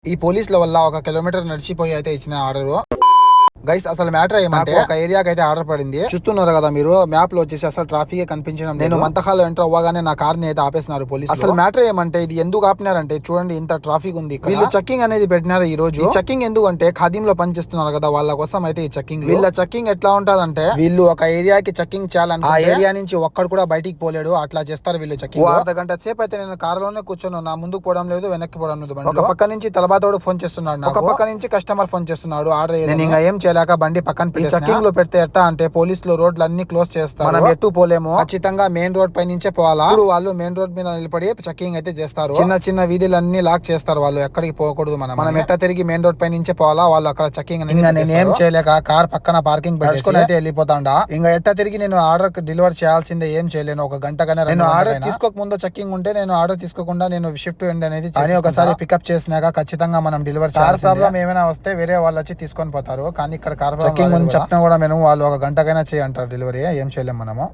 ఈ పోలీసుల వల్ల 1 కిలోమీటర్ నడిచిపోయి అయితే ఇచ్చిన ఆర్డర్. గైస్ అసలు మ్యాటర్ ఏమంటే ఒక ఏరియాకి అయితే ఆర్డర్ పడింది. చూస్తున్నారు కదా మీరు మ్యాప్ లో వచ్చేసి అసలు ట్రాఫిక్ కనిపించడం. నేను మంతహాల్లో ఎంటర్ అవ్వగానే నా కార్ ని అయితే ఆపేస్తున్నారు పోలీసులు. అసలు మ్యాటర్ ఏమంటే ఇది ఎందుకు ఆపినారంటే చూడండి ఇంత ట్రాఫిక్ ఉంది. వీళ్ళు చెక్కింగ్ అనేది పెట్టినారు ఈ రోజు. చెక్కింగ్ ఎందుకు అంటే ఖాదీంలో పనిచేస్తున్నారు కదా వాళ్ళ కోసం అయితే ఈ చెక్కింగ్. వీళ్ళ చెక్కింగ్ ఎట్లా ఉంటదంటే వీళ్ళు ఒక ఏరియాకి చెక్కింగ్ చేయాలని ఆ ఏరియా నుంచి ఒక్కడు కూడా బయటికి పోలేడు అట్లా చేస్తారు వీళ్ళు చెక్కింగ్. అర్ధ గంట సేపు అయితే నేను కార్ లోనే కూర్చొని నా ముందుకు పోవడం లేదు వెనక్కి పోవడం లేదు. ఒక పక్క నుంచి తలబాతోడు ఫోన్ చేస్తున్నాడు, ఒక పక్క నుంచి కస్టమర్ ఫోన్ చేస్తున్నాడు ఆర్డర్. నేను ఇంకా ఏం చేయలేక బండి పక్కన చెక్కింగ్ లో పెడితే ఎట్టా అంటే పోలీసులు రోడ్లు అన్ని క్లోజ్ చేస్తారు. మనం ఎటు పోలేము, ఖచ్చితంగా మెయిన్ రోడ్ పై నుంచే పోవాలా. వాళ్ళు మెయిన్ రోడ్ మీద నిలబడి చెక్కింగ్ అయితే చేస్తారు. చిన్న చిన్న వీధులన్నీ లాక్ చేస్తారు, వాళ్ళు ఎక్కడికి పోకూడదు. మనం ఎట్టా తిరిగి మెయిన్ రోడ్ పై నుంచే పోవాలా. వాళ్ళు అక్కడ చెక్కింగ్. నేను ఏం చేయలేక కార్ పక్కన పార్కింగ్ పెట్టుకొని అయితే వెళ్ళిపోతాండా. ఇంకా ఎట్టా తిరిగి నేను ఆర్డర్ డెలివర్ చేయాల్సిందే, ఏం చేయలేను. ఒక గంట కన్నా నేను ఆర్డర్ తీసుకోక ముందు చెక్కింగ్ ఉంటే నేను ఆర్డర్ తీసుకోకుండా నేను షిఫ్ట్ ఎండ్ అనేది అని ఒకసారి పికప్ చేసినాక ఖచ్చితంగా మనం డెలివర్ చేయాలి. ప్రాబ్లం ఏమైనా వస్తే వేరే వాళ్ళు వచ్చి తీసుకొని పోతారు, కానీ ఇక్కడ కార్ చెక్కింగ్ చెప్తా కూడా మేము వాళ్ళు 1 గంటకైనా చేయంటారు డెలివరీ. ఏం చేయలేము మనము.